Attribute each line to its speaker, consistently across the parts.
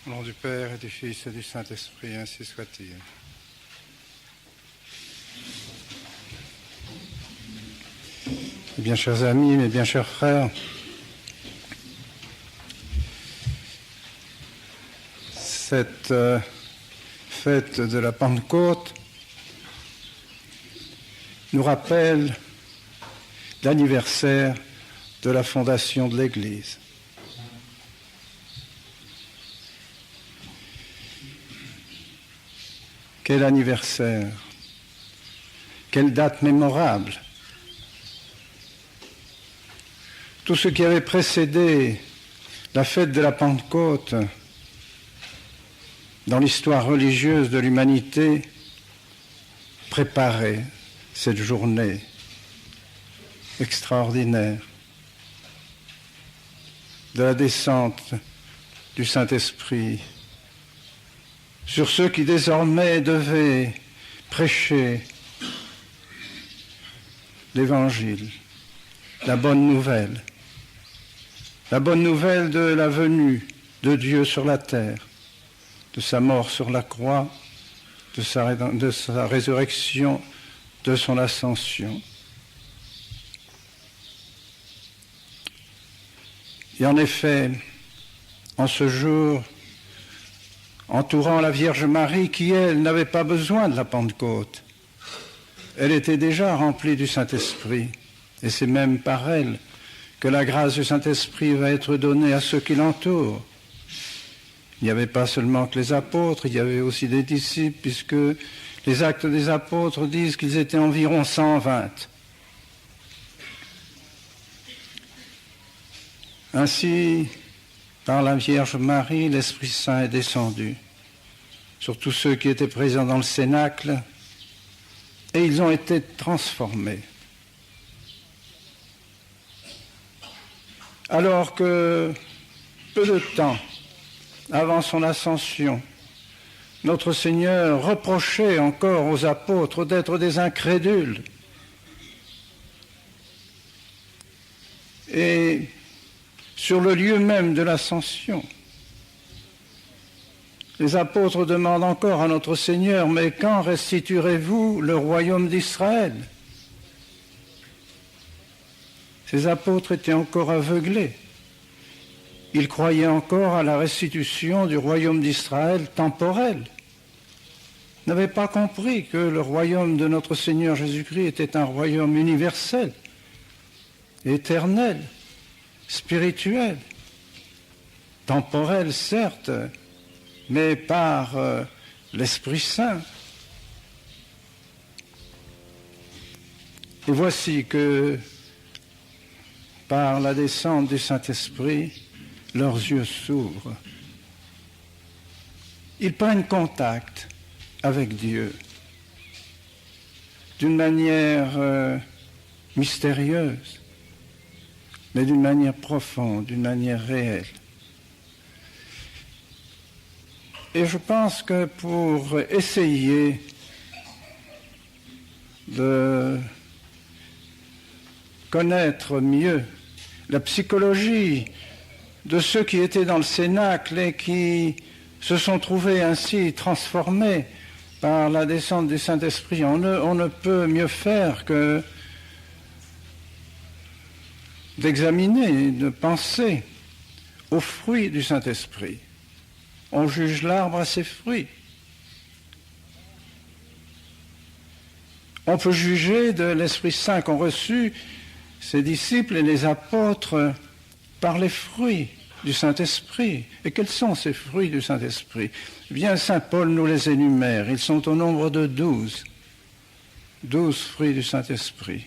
Speaker 1: Au nom du Père et du Fils et du Saint-Esprit, ainsi soit-il. Bien chers amis, mes bien chers frères, cette fête de la Pentecôte nous rappelle l'anniversaire de la fondation de l'Église. Quel anniversaire, quelle date mémorable. Tout ce qui avait précédé la fête de la Pentecôte dans l'histoire religieuse de l'humanité préparait cette journée extraordinaire de la descente du Saint-Esprit sur ceux qui désormais devaient prêcher l'Évangile, la bonne nouvelle de la venue de Dieu sur la terre, de sa mort sur la croix, de sa résurrection, de son ascension. Et en effet, en ce jour, entourant la Vierge Marie, qui, elle, n'avait pas besoin de la Pentecôte. Elle était déjà remplie du Saint-Esprit, et c'est même par elle que la grâce du Saint-Esprit va être donnée à ceux qui l'entourent. Il n'y avait pas seulement que les apôtres, il y avait aussi des disciples, puisque les actes des apôtres disent qu'ils étaient environ 120. Ainsi, par la Vierge Marie, l'Esprit Saint est descendu sur tous ceux qui étaient présents dans le Cénacle, et ils ont été transformés. Alors que, peu de temps avant son ascension, notre Seigneur reprochait encore aux apôtres d'être des incrédules. Et sur le lieu même de l'ascension, les apôtres demandent encore à notre Seigneur, « Mais quand restituerez-vous le royaume d'Israël » Ces apôtres étaient encore aveuglés. Ils croyaient encore à la restitution du royaume d'Israël temporel. Ils n'avaient pas compris que le royaume de notre Seigneur Jésus-Christ était un royaume universel, éternel, spirituel, temporel certes, mais par l'Esprit Saint. Et voici que par la descente du Saint-Esprit, leurs yeux s'ouvrent. Ils prennent contact avec Dieu d'une manière mystérieuse, mais d'une manière profonde, d'une manière réelle. Et je pense que pour essayer de connaître mieux la psychologie de ceux qui étaient dans le Cénacle et qui se sont trouvés ainsi transformés par la descente du Saint-Esprit, on ne peut mieux faire que d'examiner, de penser aux fruits du Saint-Esprit. On juge l'arbre à ses fruits. On peut juger de l'Esprit Saint qu'ont reçu ses disciples et les apôtres par les fruits du Saint-Esprit. Et quels sont ces fruits du Saint-Esprit ? Eh bien, saint Paul nous les énumère. Ils sont au nombre de 12. 12 fruits du Saint-Esprit.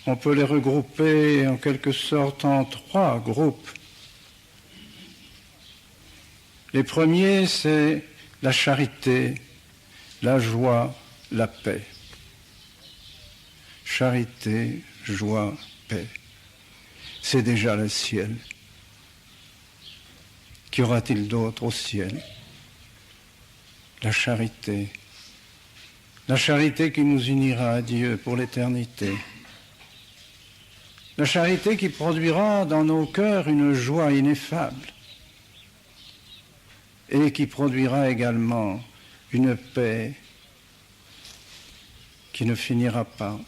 Speaker 1: On peut les regrouper en quelque sorte en 3 groupes. Les premiers, c'est la charité, la joie, la paix. Charité, joie, paix. C'est déjà le ciel. Qu'y aura-t-il d'autre au ciel ? La charité. La charité qui nous unira à Dieu pour l'éternité. La charité qui produira dans nos cœurs une joie ineffable. et qui produira également une paix qui ne finira pas.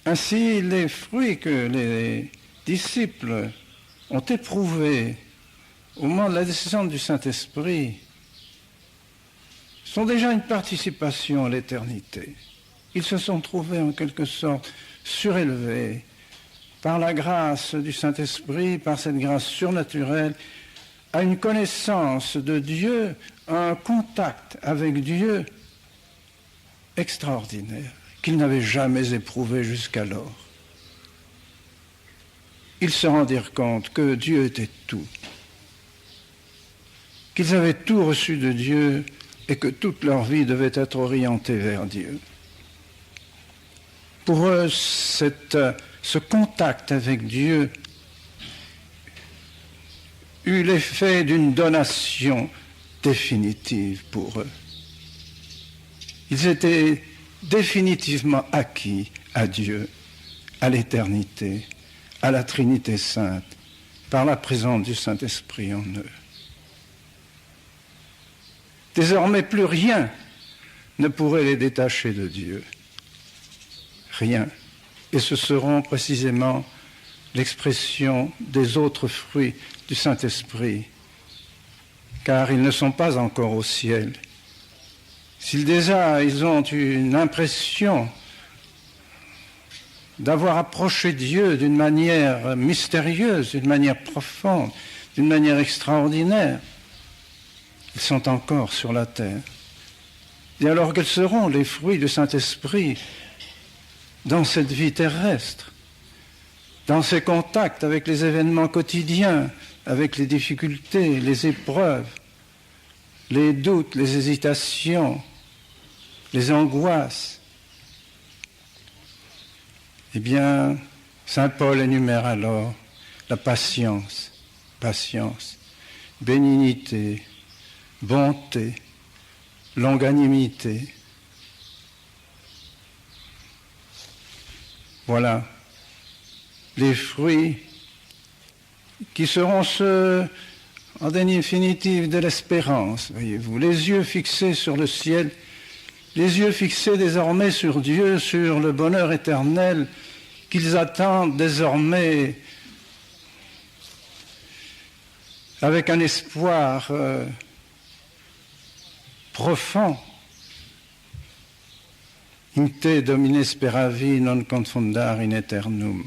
Speaker 1: Ainsi, les fruits que les disciples ont éprouvés au moment de la descente du Saint-Esprit sont déjà une participation à l'éternité. Ils se sont trouvés en quelque sorte surélevés par la grâce du Saint-Esprit, par cette grâce surnaturelle, à une connaissance de Dieu, à un contact avec Dieu extraordinaire, qu'ils n'avaient jamais éprouvé jusqu'alors. Ils se rendirent compte que Dieu était tout, qu'ils avaient tout reçu de Dieu et que toute leur vie devait être orientée vers Dieu. Pour eux, ce contact avec Dieu eut l'effet d'une donation définitive pour eux. Ils étaient définitivement acquis à Dieu, à l'éternité, à la Trinité sainte, par la présence du Saint-Esprit en eux. Désormais, plus rien ne pourrait les détacher de Dieu. Rien. Et ce seront précisément l'expression des autres fruits du Saint-Esprit, car ils ne sont pas encore au ciel. S'ils déjà ils ont une impression d'avoir approché Dieu d'une manière mystérieuse, d'une manière profonde, d'une manière extraordinaire, ils sont encore sur la terre. Et alors quels seront les fruits du Saint-Esprit dans cette vie terrestre, dans ces contacts avec les événements quotidiens, avec les difficultés, les épreuves, les doutes, les hésitations, les angoisses? Eh bien, saint Paul énumère alors la patience, bénignité, bonté, longanimité. Voilà les fruits qui seront ceux, en définitive, de l'espérance, voyez-vous. Les yeux fixés sur le ciel, les yeux fixés désormais sur Dieu, sur le bonheur éternel qu'ils attendent désormais avec un espoir profond. In te domine speravi non confundar in aeternum.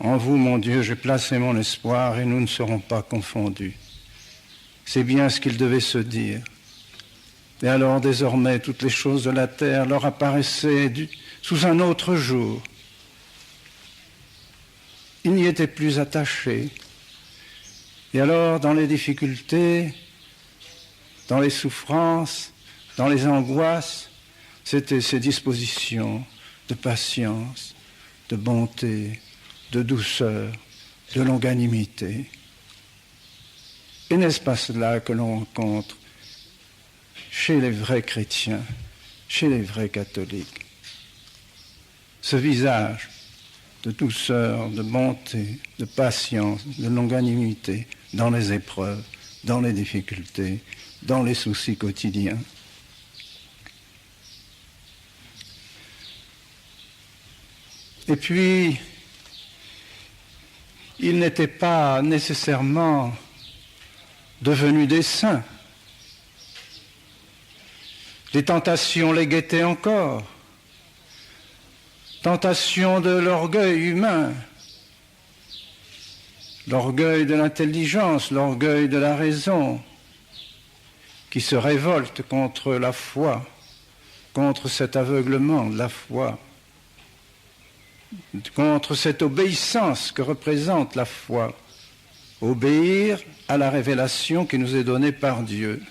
Speaker 1: En vous, mon Dieu, j'ai placé mon espoir et nous ne serons pas confondus. C'est bien ce qu'ils devaient se dire. Et alors, désormais, toutes les choses de la terre leur apparaissaient sous un autre jour. Ils n'y étaient plus attachés. Et alors, dans les difficultés, dans les souffrances, dans les angoisses, c'était ces dispositions de patience, de bonté, de douceur, de longanimité. Et n'est-ce pas cela que l'on rencontre chez les vrais chrétiens, chez les vrais catholiques? Ce visage de douceur, de bonté, de patience, de longanimité dans les épreuves, dans les difficultés, dans les soucis quotidiens. Et puis, ils n'étaient pas nécessairement devenus des saints. Les tentations les guettaient encore. Tentation de l'orgueil humain, l'orgueil de l'intelligence, l'orgueil de la raison, qui se révolte contre la foi, contre cet aveuglement de la foi, contre cette obéissance que représente la foi. Obéir à la révélation qui nous est donnée par Dieu.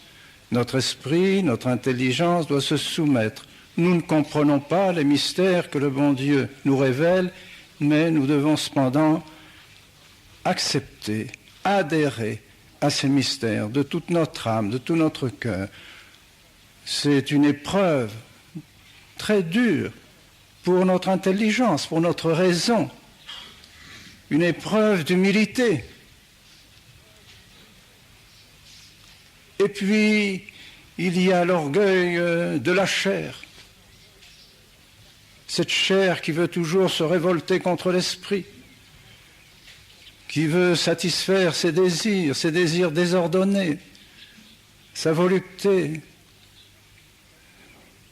Speaker 1: Notre esprit, notre intelligence doit se soumettre. Nous ne comprenons pas les mystères que le bon Dieu nous révèle, mais nous devons cependant accepter, adhérer à ces mystères de toute notre âme, de tout notre cœur. C'est une épreuve très dure pour notre intelligence, pour notre raison, une épreuve d'humilité. Et puis, il y a l'orgueil de la chair. Cette chair qui veut toujours se révolter contre l'esprit, qui veut satisfaire ses désirs désordonnés, sa volupté,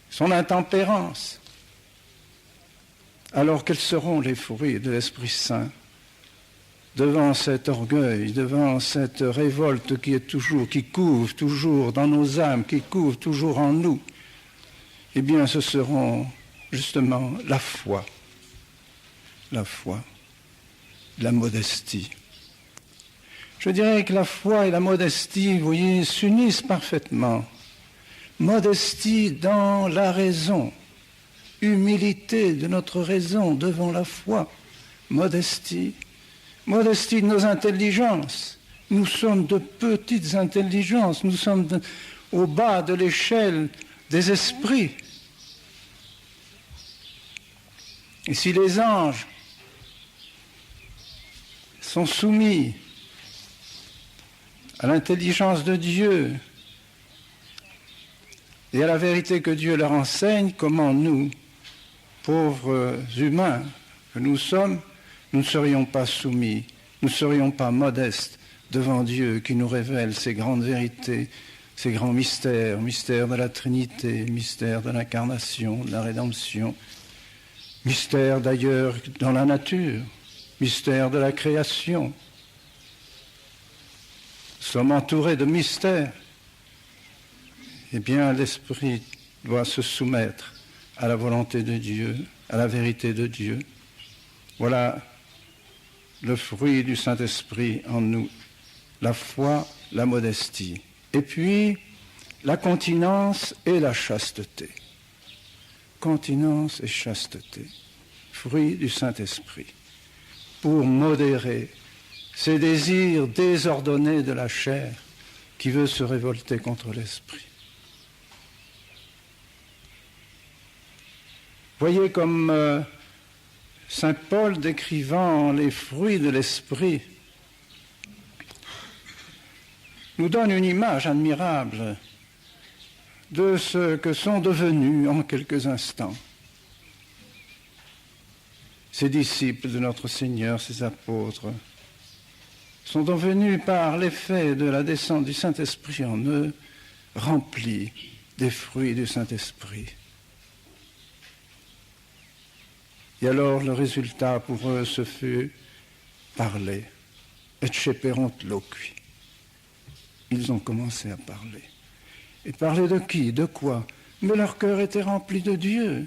Speaker 1: son intempérance. Alors quels seront les fruits de l'Esprit Saint devant cet orgueil, devant cette révolte qui couve toujours dans nos âmes, qui couve toujours en nous? Eh bien, ce seront justement la foi, la modestie. Je dirais que la foi et la modestie, vous voyez, s'unissent parfaitement. Modestie dans la raison, humilité de notre raison devant la foi, modestie de nos intelligences. Nous sommes de petites intelligences, nous sommes au bas de l'échelle des esprits. Et si les anges sont soumis à l'intelligence de Dieu et à la vérité que Dieu leur enseigne, comment nous, pauvres humains que nous sommes, nous ne serions pas soumis, nous ne serions pas modestes devant Dieu qui nous révèle ces grandes vérités, ces grands mystères, mystères de la Trinité, mystères de l'incarnation, de la rédemption, mystères d'ailleurs dans la nature, mystères de la création. Nous sommes entourés de mystères. Eh bien, l'Esprit doit se soumettre à la volonté de Dieu, à la vérité de Dieu. Voilà le fruit du Saint-Esprit en nous, la foi, la modestie. Et puis, la continence et la chasteté. Continence et chasteté, fruit du Saint-Esprit, pour modérer ces désirs désordonnés de la chair qui veut se révolter contre l'Esprit. Voyez comme Saint Paul, décrivant les fruits de l'Esprit, nous donne une image admirable de ce que sont devenus en quelques instants ces disciples de notre Seigneur, ces apôtres, sont devenus par l'effet de la descente du Saint-Esprit en eux, remplis des fruits du Saint-Esprit. Et alors le résultat pour eux, ce fut parler, et ceperont loqui. Ils ont commencé à parler. Et parler de qui? De quoi? Mais leur cœur était rempli de Dieu.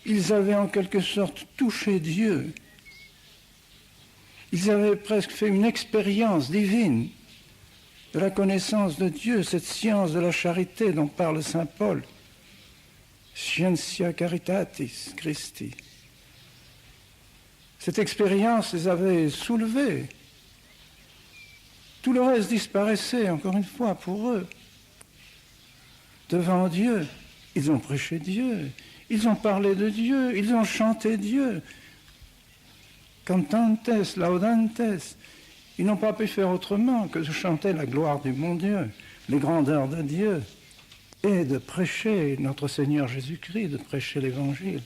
Speaker 1: Ils avaient en quelque sorte touché Dieu. Ils avaient presque fait une expérience divine de la connaissance de Dieu, cette science de la charité dont parle saint Paul. Scientia caritatis Christi. Cette expérience les avait soulevés. Tout le reste disparaissait, encore une fois, pour eux. Devant Dieu, ils ont prêché Dieu, ils ont parlé de Dieu, ils ont chanté Dieu. Cantantes, laudantes. Ils n'ont pas pu faire autrement que de chanter la gloire du bon Dieu, les grandeurs de Dieu, et de prêcher notre Seigneur Jésus-Christ, de prêcher l'Évangile.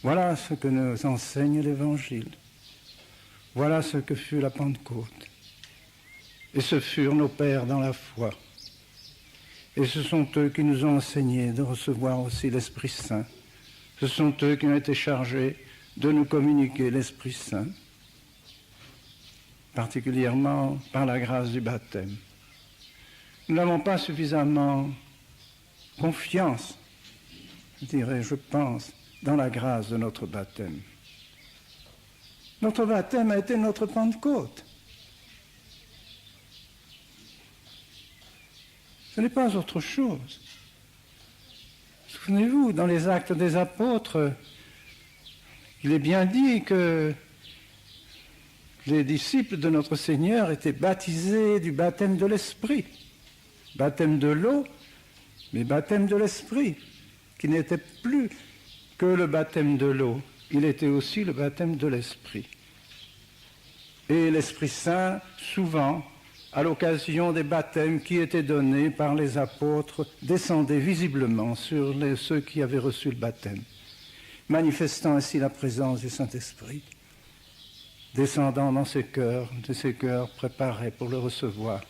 Speaker 1: Voilà ce que nous enseigne l'Évangile. Voilà ce que fut la Pentecôte. Et ce furent nos pères dans la foi. Et ce sont eux qui nous ont enseigné de recevoir aussi l'Esprit Saint. Ce sont eux qui ont été chargés de nous communiquer l'Esprit Saint, particulièrement par la grâce du baptême. Nous n'avons pas suffisamment confiance, je pense, dans la grâce de notre baptême. Notre baptême a été notre Pentecôte. Ce n'est pas autre chose. Souvenez-vous, dans les Actes des Apôtres, il est bien dit que les disciples de notre Seigneur étaient baptisés du baptême de l'Esprit. Baptême de l'eau, mais baptême de l'Esprit, qui n'était plus que le baptême de l'eau. Il était aussi le baptême de l'Esprit. Et l'Esprit Saint, souvent, à l'occasion des baptêmes qui étaient donnés par les apôtres, descendait visiblement sur ceux qui avaient reçu le baptême, manifestant ainsi la présence du Saint-Esprit, descendant dans ces cœurs, de ces cœurs préparés pour le recevoir.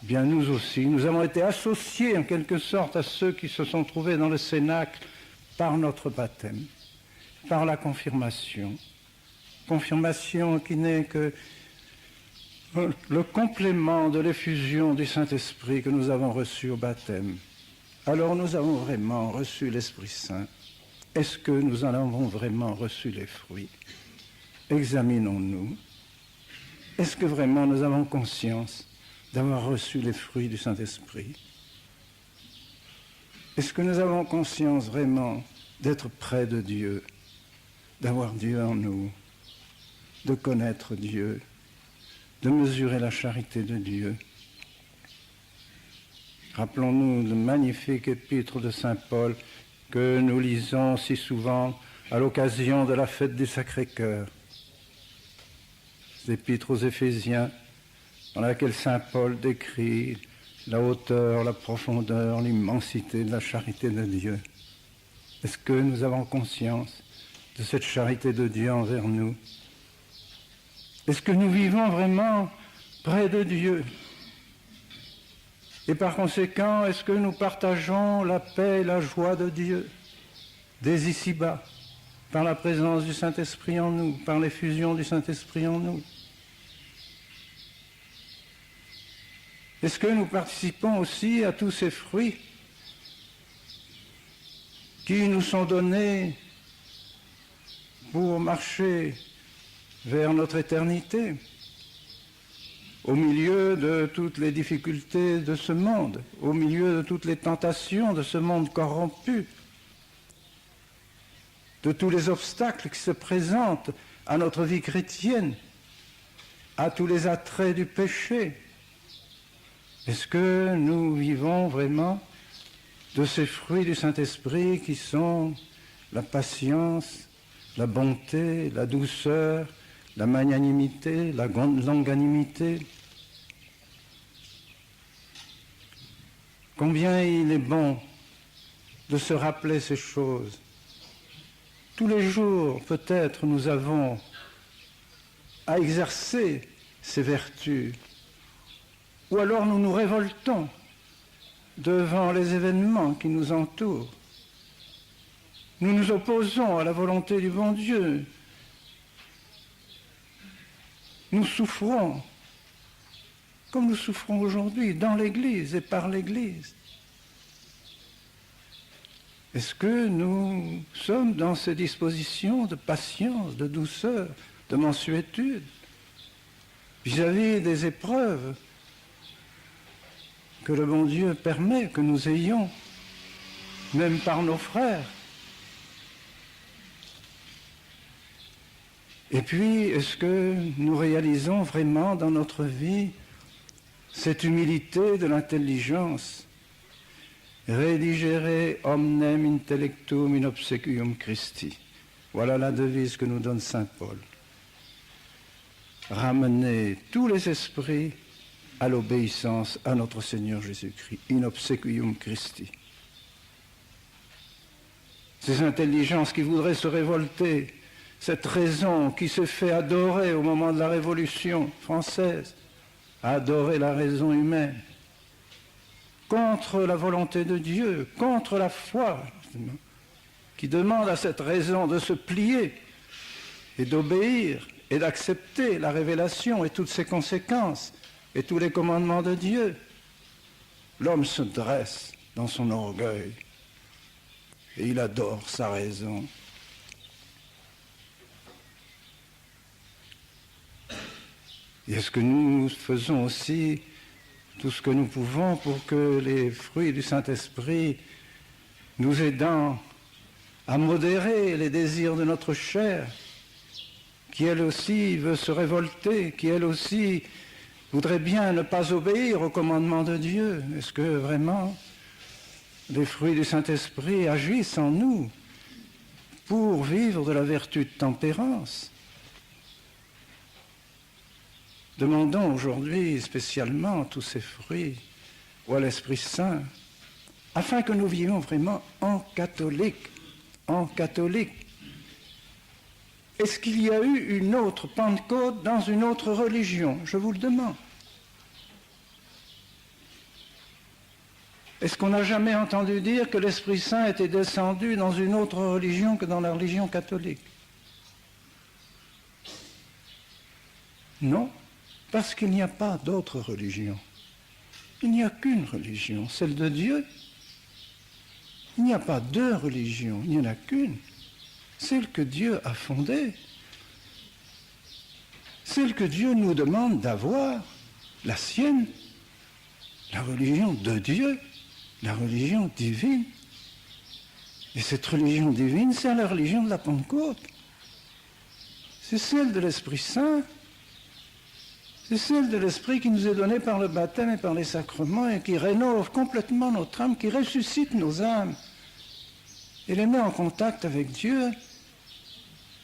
Speaker 1: Bien, nous aussi, nous avons été associés en quelque sorte à ceux qui se sont trouvés dans le cénacle par notre baptême, par la confirmation. Confirmation qui n'est que le complément de l'effusion du Saint-Esprit que nous avons reçu au baptême. Alors nous avons vraiment reçu l'Esprit Saint. Est-ce que nous en avons vraiment reçu les fruits? Examinons-nous. Est-ce que vraiment nous avons conscience d'avoir reçu les fruits du Saint-Esprit? Est-ce que nous avons conscience vraiment d'être près de Dieu, d'avoir Dieu en nous, de connaître Dieu, de mesurer la charité de Dieu? Rappelons-nous le magnifique épître de saint Paul que nous lisons si souvent à l'occasion de la fête du Sacré-Cœur. L'épître aux Éphésiens, dans laquelle saint Paul décrit la hauteur, la profondeur, l'immensité de la charité de Dieu. Est-ce que nous avons conscience de cette charité de Dieu envers nous? Est-ce que nous vivons vraiment près de Dieu? Et par conséquent, est-ce que nous partageons la paix et la joie de Dieu dès ici-bas, par la présence du Saint-Esprit en nous, par l'effusion du Saint-Esprit en nous? Est-ce que nous participons aussi à tous ces fruits qui nous sont donnés pour marcher vers notre éternité, au milieu de toutes les difficultés de ce monde, au milieu de toutes les tentations de ce monde corrompu, de tous les obstacles qui se présentent à notre vie chrétienne, à tous les attraits du péché? Est-ce que nous vivons vraiment de ces fruits du Saint-Esprit qui sont la patience, la bonté, la douceur, la magnanimité, la longanimité? Combien il est bon de se rappeler ces choses. Tous les jours, peut-être, nous avons à exercer ces vertus, ou alors nous nous révoltons devant les événements qui nous entourent. Nous nous opposons à la volonté du bon Dieu. Nous souffrons, comme nous souffrons aujourd'hui, dans l'Église et par l'Église. Est-ce que nous sommes dans ces dispositions de patience, de douceur, de mansuétude vis-à-vis des épreuves que le bon Dieu permet que nous ayons, même par nos frères? Et puis, est-ce que nous réalisons vraiment dans notre vie cette humilité de l'intelligence? Redigere omnem intellectum in obsequium Christi. Voilà la devise que nous donne saint Paul. Ramener tous les esprits à l'obéissance à notre Seigneur Jésus-Christ, in obsequium Christi. Ces intelligences qui voudraient se révolter, cette raison qui s'est fait adorer au moment de la Révolution française, adorer la raison humaine, contre la volonté de Dieu, contre la foi, justement, qui demande à cette raison de se plier et d'obéir et d'accepter la révélation et toutes ses conséquences et tous les commandements de Dieu. L'homme se dresse dans son orgueil et il adore sa raison. Et est-ce que nous faisons aussi tout ce que nous pouvons pour que les fruits du Saint-Esprit nous aident à modérer les désirs de notre chair, qui elle aussi veut se révolter, qui elle aussi voudrait bien ne pas obéir au commandement de Dieu? Est-ce que vraiment les fruits du Saint-Esprit agissent en nous pour vivre de la vertu de tempérance? Demandons aujourd'hui spécialement tous ces fruits ou à l'Esprit Saint, afin que nous vivions vraiment en catholique. En catholique. Est-ce qu'il y a eu une autre Pentecôte dans une autre religion? Je vous le demande. Est-ce qu'on n'a jamais entendu dire que l'Esprit Saint était descendu dans une autre religion que dans la religion catholique? Non, parce qu'il n'y a pas d'autre religion. Il n'y a qu'une religion, celle de Dieu. Il n'y a pas deux religions, il n'y en a qu'une. Celle que Dieu a fondée. Celle que Dieu nous demande d'avoir, la sienne, la religion de Dieu, la religion divine. Et cette religion divine, c'est la religion de la Pentecôte. C'est celle de l'Esprit Saint. C'est celle de l'Esprit qui nous est donnée par le baptême et par les sacrements et qui rénove complètement notre âme, qui ressuscite nos âmes et les met en contact avec Dieu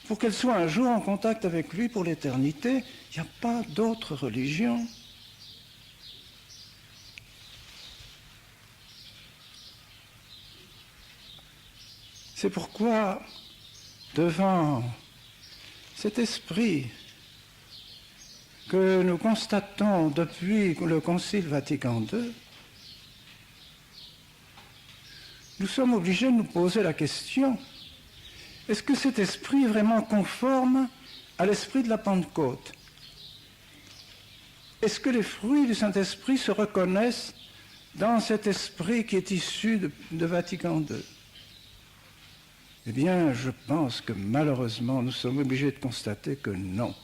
Speaker 1: pour qu'elles soient un jour en contact avec lui pour l'éternité. Il n'y a pas d'autre religion. C'est pourquoi, devant cet esprit que nous constatons depuis le Concile Vatican II, nous sommes obligés de nous poser la question, est-ce que cet esprit est vraiment conforme à l'esprit de la Pentecôte? Est-ce que les fruits du Saint-Esprit se reconnaissent dans cet esprit qui est issu de Vatican II? Eh bien, je pense que malheureusement, nous sommes obligés de constater que non.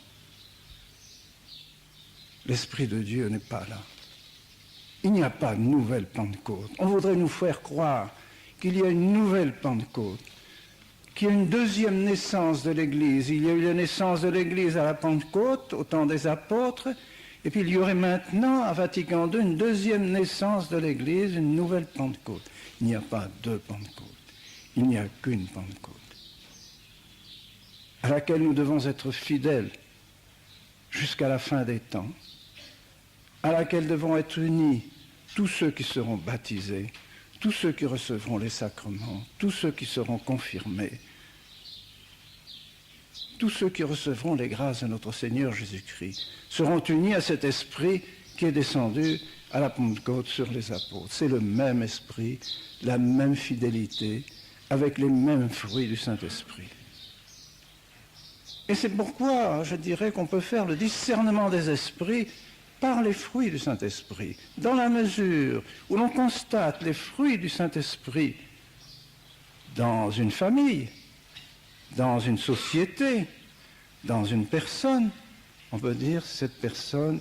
Speaker 1: L'Esprit de Dieu n'est pas là. Il n'y a pas de nouvelle Pentecôte. On voudrait nous faire croire qu'il y a une nouvelle Pentecôte, qu'il y a une deuxième naissance de l'Église. Il y a eu la naissance de l'Église à la Pentecôte, au temps des apôtres, et puis il y aurait maintenant, à Vatican II, une deuxième naissance de l'Église, une nouvelle Pentecôte. Il n'y a pas deux Pentecôtes. Il n'y a qu'une Pentecôte, à laquelle nous devons être fidèles jusqu'à la fin des temps, à laquelle devront être unis tous ceux qui seront baptisés, tous ceux qui recevront les sacrements, tous ceux qui seront confirmés, tous ceux qui recevront les grâces de notre Seigneur Jésus-Christ, seront unis à cet esprit qui est descendu à la Pentecôte sur les apôtres. C'est le même esprit, la même fidélité, avec les mêmes fruits du Saint-Esprit. Et c'est pourquoi je dirais qu'on peut faire le discernement des esprits par les fruits du Saint-Esprit, dans la mesure où l'on constate les fruits du Saint-Esprit dans une famille, dans une société, dans une personne, on peut dire que cette personne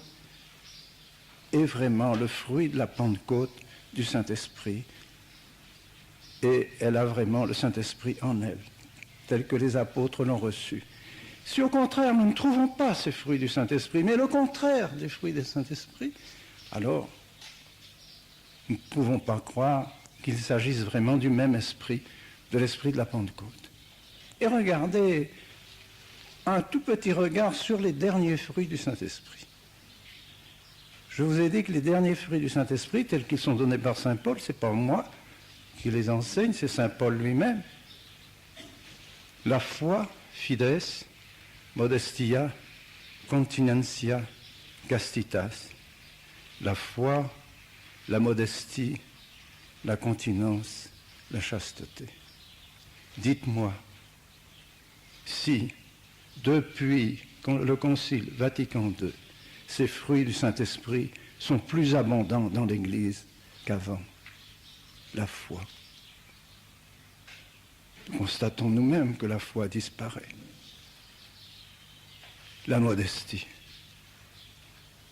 Speaker 1: est vraiment le fruit de la Pentecôte du Saint-Esprit et elle a vraiment le Saint-Esprit en elle, tel que les apôtres l'ont reçu. Si au contraire nous ne trouvons pas ces fruits du Saint-Esprit, mais le contraire des fruits du Saint-Esprit, alors nous ne pouvons pas croire qu'il s'agisse vraiment du même esprit, de l'esprit de la Pentecôte. Et regardez un tout petit regard sur les derniers fruits du Saint-Esprit. Je vous ai dit que les derniers fruits du Saint-Esprit, tels qu'ils sont donnés par saint Paul, ce n'est pas moi qui les enseigne, c'est saint Paul lui-même. La foi, fides, modestia, continentia, castitas. La foi, la modestie, la continence, la chasteté. Dites-moi, si, depuis le Concile Vatican II, ces fruits du Saint-Esprit sont plus abondants dans l'Église qu'avant, la foi. Constatons nous-mêmes que la foi disparaît. La modestie.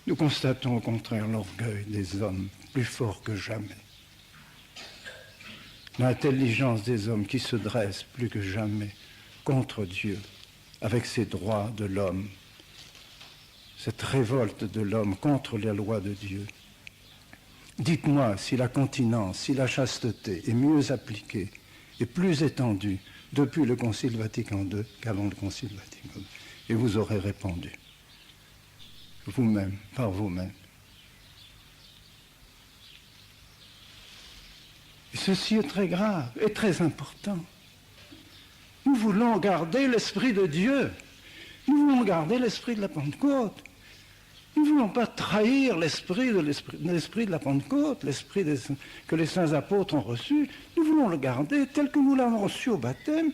Speaker 1: Nous constatons au contraire l'orgueil des hommes plus fort que jamais. L'intelligence des hommes qui se dresse plus que jamais contre Dieu, avec ses droits de l'homme, cette révolte de l'homme contre les lois de Dieu. Dites-moi si la continence, si la chasteté est mieux appliquée et plus étendue depuis le Concile Vatican II qu'avant le Concile Vatican II. Et vous aurez répondu. vous-même, par vous-même. Et ceci est très grave et très important. Nous voulons garder l'Esprit de Dieu. Nous voulons garder l'Esprit de la Pentecôte. Nous ne voulons pas trahir l'esprit de la Pentecôte, que les saints apôtres ont reçu. Nous voulons le garder tel que nous l'avons reçu au baptême